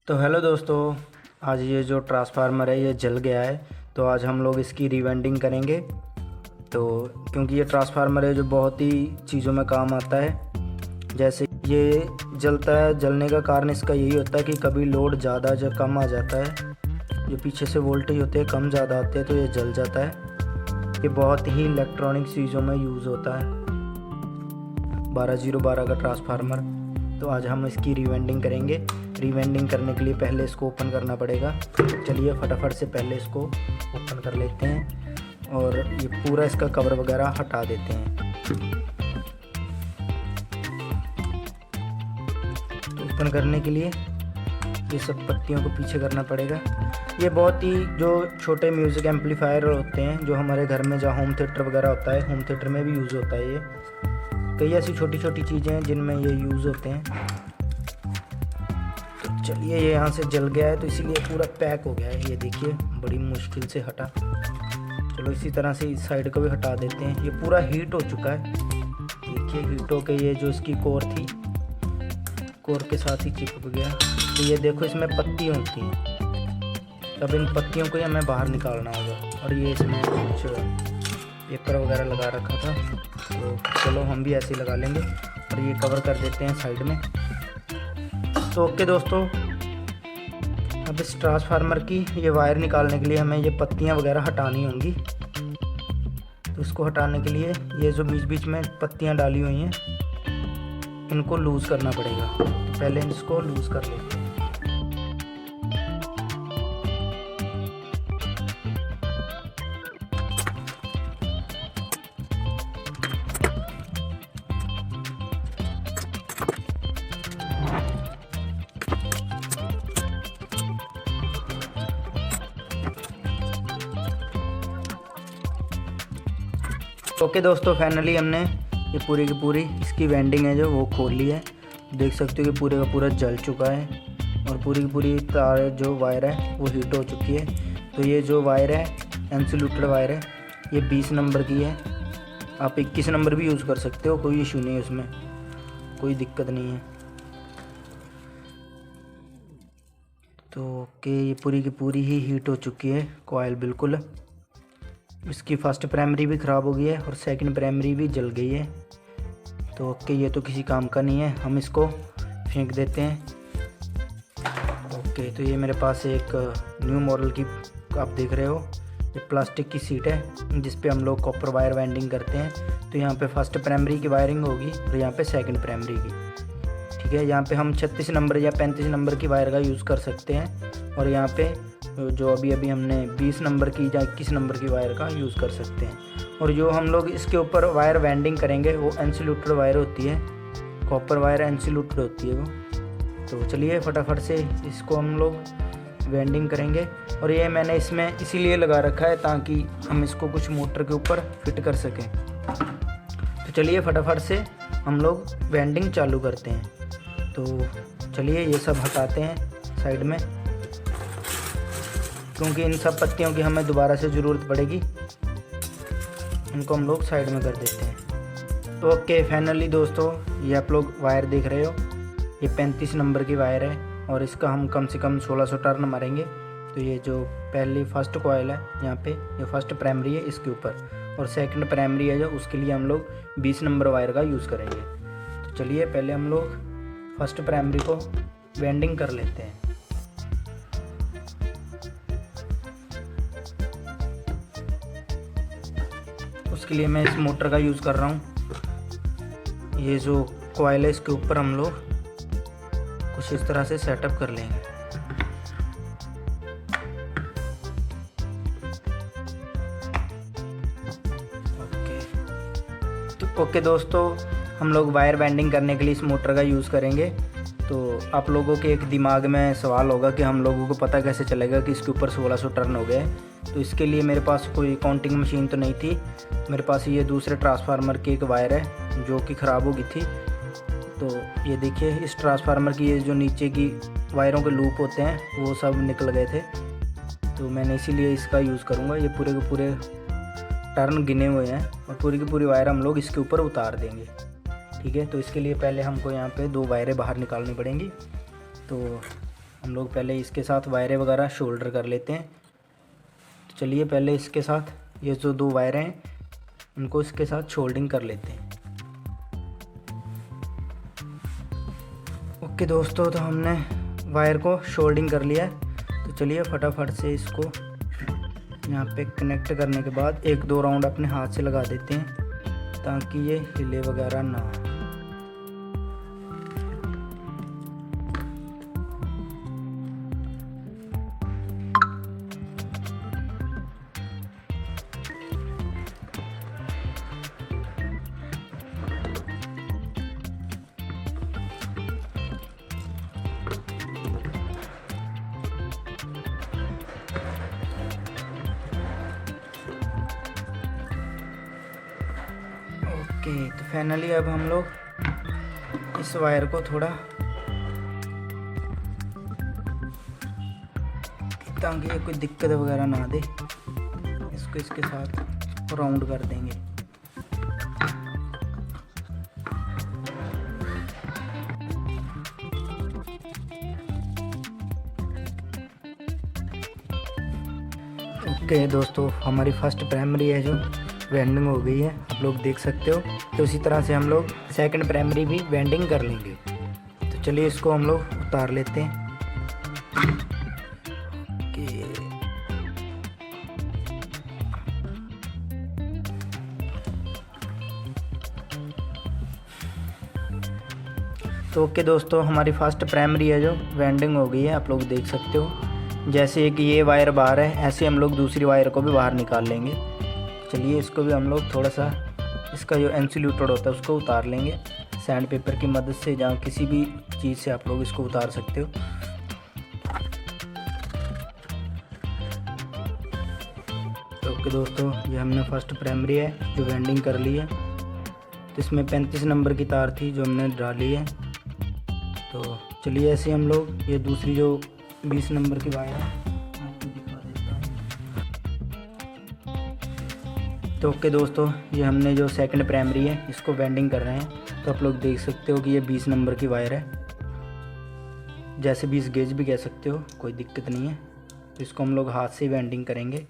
तो हेलो दोस्तों, आज ये जो ट्रांसफार्मर है ये जल गया है। तो आज हम लोग इसकी रीवेंडिंग करेंगे। तो क्योंकि ये ट्रांसफार्मर है जो बहुत ही चीज़ों में काम आता है। जैसे ये जलता है, जलने का कारण इसका यही होता है कि कभी लोड ज़्यादा या कम आ जाता है, जो पीछे से वोल्टेज होते हैं कम ज़्यादा आते हैं तो ये जल जाता है। ये बहुत ही इलेक्ट्रॉनिक चीज़ों में यूज़ होता है। 12012 का ट्रांसफार्मर। तो आज हम इसकी रीवेंडिंग करेंगे। रीवेंडिंग करने के लिए पहले इसको ओपन करना पड़ेगा। चलिए फटाफट से पहले इसको ओपन कर लेते हैं और ये पूरा इसका कवर वगैरह हटा देते हैं। तो ओपन करने के लिए ये सब पत्तियों को पीछे करना पड़ेगा। ये बहुत ही जो छोटे म्यूज़िक एम्पलीफायर होते हैं जो हमारे घर में जहाँ होम थिएटर वगैरह होता है, होम थिएटर में भी यूज़ होता है। ये कई ऐसी छोटी छोटी चीज़ें हैं जिनमें ये यूज़ होते हैं। तो चलिए, ये यहाँ से जल गया है तो इसीलिए पूरा पैक हो गया है। ये देखिए बड़ी मुश्किल से हटा। चलो इसी तरह से इस साइड को भी हटा देते हैं। ये पूरा हीट हो चुका है। देखिए हीट हो के ये जो इसकी कोर थी, कोर के साथ ही चिपक गया। तो ये देखो इसमें पत्ती होती हैं। अब इन पत्तियों को ही हमें बाहर निकालना होगा। और ये इसमें कुछ पेपर वगैरह लगा रखा था, तो चलो हम भी ऐसे ही लगा लेंगे। और ये कवर कर देते हैं साइड में। तो ओके दोस्तों, अब इस ट्रांसफार्मर की ये वायर निकालने के लिए हमें ये पत्तियां वगैरह हटानी होंगी। तो इसको हटाने के लिए ये जो बीच बीच में पत्तियां डाली हुई हैं इनको लूज़ करना पड़ेगा। तो पहले इसको लूज़ कर लेते हैं। ओके दोस्तों, फाइनली हमने ये पूरी की पूरी इसकी वेंडिंग है जो वो खोल ली है। देख सकते हो कि पूरे का पूरा जल चुका है और पूरी की पूरी तार जो वायर है वो हीट हो चुकी है। तो ये जो वायर है इंसुलेटेड वायर है, ये 20 नंबर की है। आप 21 नंबर भी यूज़ कर सकते हो, कोई इशू नहीं है, उसमें कोई दिक्कत नहीं है। तो ओके, ये पूरी की पूरी ही हीट हो चुकी है कॉइल बिल्कुल। इसकी फर्स्ट प्राइमरी भी ख़राब हो गई है और सेकंड प्राइमरी भी जल गई है। तो ओके, ये तो किसी काम का नहीं है, हम इसको फेंक देते हैं। ओके, तो ये मेरे पास एक न्यू मॉडल की आप देख रहे हो, ये प्लास्टिक की सीट है जिस पे हम लोग कॉपर वायर वाइंडिंग करते हैं। तो यहाँ पे फर्स्ट प्राइमरी की वायरिंग होगी और यहाँ पे सेकंड प्राइमरी की। ठीक है, यहाँ पे हम 36 नंबर या 35 नंबर की वायर का यूज़ कर सकते हैं। और यहाँ पे जो अभी हमने 20 नंबर की या 21 नंबर की वायर का यूज़ कर सकते हैं। और जो हम लोग इसके ऊपर वायर वेंडिंग करेंगे वो इंसुलेटेड वायर होती है, कॉपर वायर इंसुलेटेड होती है वो। तो चलिए फटाफट से इसको हम लोग वेंडिंग करेंगे। और ये मैंने इसमें इसीलिए लगा रखा है ताकि हम इसको कुछ मोटर के ऊपर फिट कर सकें। तो चलिए फटाफट से हम लोग वेंडिंग चालू करते हैं। तो चलिए ये सब हटाते हैं साइड में, क्योंकि इन सब पत्तियों की हमें दोबारा से ज़रूरत पड़ेगी। इनको हम लोग साइड में कर देते हैं। तो ओके, फाइनली दोस्तों ये आप लोग वायर देख रहे हो, ये 35 नंबर की वायर है और इसका हम कम से कम 1600 टर्न मारेंगे। तो ये जो पहली फर्स्ट कॉइल है यहाँ पे, ये फर्स्ट प्राइमरी है इसके ऊपर, और सेकंड प्राइमरी है जो उसके लिए हम लोग 20 नंबर वायर का यूज़ करेंगे। तो चलिए पहले हम लोग फर्स्ट प्राइमरी को वेंडिंग कर लेते हैं। उसके लिए मैं इस मोटर का यूज़ कर रहा हूँ। ये जो कॉइल है इसके ऊपर हम लोग कुछ इस तरह से सेटअप कर लेंगे। ओके दोस्तों, हम लोग वायर बेंडिंग करने के लिए इस मोटर का यूज़ करेंगे। तो आप लोगों के एक दिमाग में सवाल होगा कि हम लोगों को पता कैसे चलेगा कि इसके ऊपर 1600 टर्न हो गए। तो इसके लिए मेरे पास कोई काउंटिंग मशीन तो नहीं थी। मेरे पास ये दूसरे ट्रांसफार्मर की एक वायर है जो कि ख़राब हो गई थी। तो ये देखिए, इस ट्रांसफार्मर की ये जो नीचे की वायरों के लूप होते हैं वो सब निकल गए थे। तो मैंने इसीलिए इसका यूज़ करूँगा। ये पूरे के पूरे टर्न गिने हुए हैं और पूरी की पूरी वायर हम लोग इसके ऊपर उतार देंगे। ठीक है, तो इसके लिए पहले हमको यहाँ पे 2 वायरें बाहर निकालनी पड़ेंगी। तो हम लोग पहले इसके साथ वायरें वगैरह शोल्डर कर लेते हैं। तो चलिए पहले इसके साथ ये जो 2 वायरें हैं इनको इसके साथ शोल्डिंग कर लेते हैं। ओके दोस्तों, तो हमने वायर को शोल्डिंग कर लिया है। तो चलिए फटाफट से इसको यहाँ पे कनेक्ट करने के बाद 1-2 राउंड अपने हाथ से लगा देते हैं ताकि ये हिले वगैरह ना हो। ओके, तो फाइनली अब हम लोग इस वायर को थोड़ा ताकि ये कोई दिक्कत वगैरह ना दे, इसको इसके साथ राउंड कर देंगे। ओके दोस्तों, हमारी फर्स्ट प्राइमरी है जो वेंडिंग हो गई है, आप लोग देख सकते हो। तो इसी तरह से हम लोग सेकंड प्राइमरी भी वेंडिंग कर लेंगे। तो चलिए इसको हम लोग उतार लेते हैं। तो ओके दोस्तों, हमारी फर्स्ट प्राइमरी है जो वेंडिंग हो गई है, आप लोग देख सकते हो। जैसे कि ये वायर बाहर है, ऐसे हम लोग दूसरी वायर को भी बाहर निकाल लेंगे। चलिए इसको भी हम लोग थोड़ा सा इसका जो इंसुलेटेड होता है उसको उतार लेंगे सैंड पेपर की मदद से, जहाँ किसी भी चीज़ से आप लोग इसको उतार सकते हो। तो ओके दोस्तों, ये हमने फर्स्ट प्राइमरी है जो वेंडिंग कर ली है। तो इसमें 35 नंबर की तार थी जो हमने डाली है। तो चलिए ऐसे हम लोग ये दूसरी जो 20 नंबर की वायर है आपको दिखा देता हूँ। तो ओके दोस्तों, ये हमने जो सेकंड प्राइमरी है इसको वेंडिंग कर रहे हैं। तो आप लोग देख सकते हो कि ये 20 नंबर की वायर है, जैसे 20 गेज भी कह सकते हो, कोई दिक्कत नहीं है। तो इसको हम लोग हाथ से वेंडिंग करेंगे।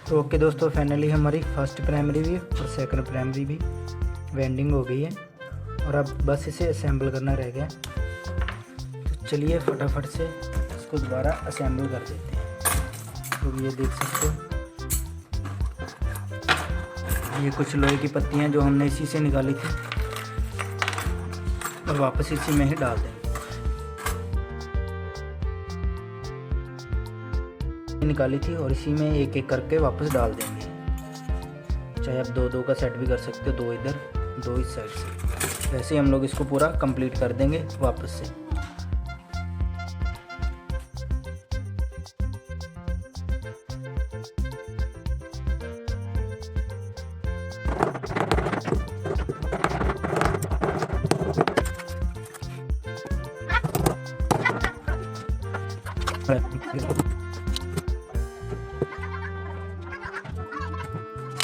तो ओके दोस्तों, फाइनली हमारी फर्स्ट प्राइमरी भी और सेकंड प्राइमरी भी वेंडिंग हो गई है और अब बस इसे असेंबल करना रह गया। तो चलिए फटाफट से इसको दोबारा असेंबल कर देते हैं। तो ये देख सकते हो, ये कुछ लोहे की पत्तियां जो हमने इसी से निकाली थी और वापस इसी में ही डाल देंगे। निकाली थी और इसी में एक एक करके वापस डाल देंगे। चाहे आप 2-2 का सेट भी कर सकते हो, 2 इधर 2 इस साइड से। वैसे ही हम लोग इसको पूरा कंप्लीट कर देंगे वापस से।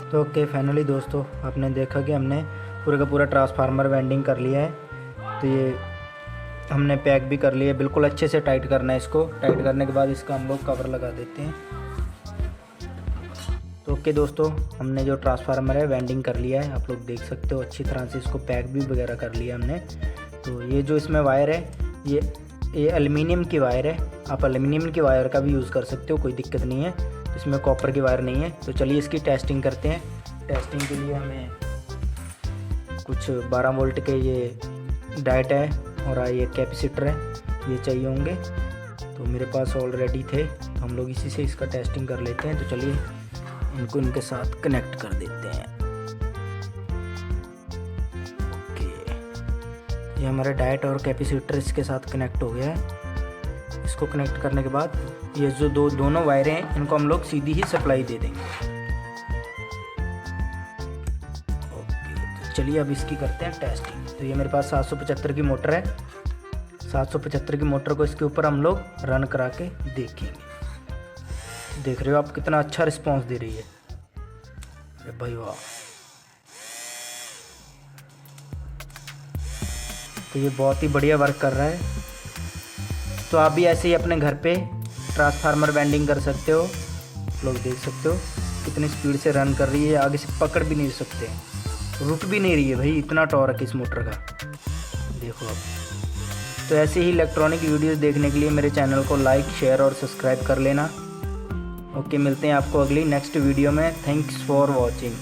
तो ओके फाइनली दोस्तों, आपने देखा कि हमने पूरे का पूरा ट्रांसफार्मर वेंडिंग कर लिया है। तो ये हमने पैक भी कर लिया है, बिल्कुल अच्छे से टाइट करना है इसको। टाइट करने के बाद इसका हम लोग कवर लगा देते हैं। तो ओके दोस्तों, हमने जो ट्रांसफार्मर है वेंडिंग कर लिया है, आप लोग देख सकते हो। अच्छी तरह से इसको पैक भी वगैरह कर लिया हमने। तो ये जो इसमें वायर है ये एल्युमिनियम की वायर है। आप एल्युमिनियम की वायर का भी यूज़ कर सकते हो, कोई दिक्कत नहीं है। इसमें कॉपर की वायर नहीं है। तो चलिए इसकी टेस्टिंग करते हैं। टेस्टिंग के लिए हमें कुछ 12 वोल्ट के ये डायोड है और ये कैपेसिटर है, ये चाहिए होंगे। तो मेरे पास ऑलरेडी थे, तो हम लोग इसी से इसका टेस्टिंग कर लेते हैं। तो चलिए इनको इनके साथ कनेक्ट कर देते हैं। ओके, ये हमारा डायोड और कैपेसिटर इसके साथ कनेक्ट हो गया है। इसको कनेक्ट करने के बाद ये जो दोनों वायरें हैं इनको हम लोग सीधी ही सप्लाई दे देंगे। ओके, तो चलिए अब इसकी करते हैं टेस्टिंग। तो ये मेरे पास 775 की मोटर है, 775 की मोटर को इसके ऊपर हम लोग रन करा के देखेंगे। देख रहे हो आप कितना अच्छा रिस्पांस दे रही है। अरे भाई वाह, तो ये बहुत ही बढ़िया वर्क कर रहा है। तो आप भी ऐसे ही अपने घर पे ट्रांसफार्मर वेंडिंग कर सकते हो। लोग देख सकते हो कितनी स्पीड से रन कर रही है, आगे से पकड़ भी नहीं सकते, रुक भी नहीं रही है भाई, इतना टॉर्क है इस मोटर का, देखो आप। तो ऐसे ही इलेक्ट्रॉनिक वीडियोस देखने के लिए मेरे चैनल को लाइक, शेयर और सब्सक्राइब कर लेना। ओके, मिलते हैं आपको अगली नेक्स्ट वीडियो में। Thanks for watching.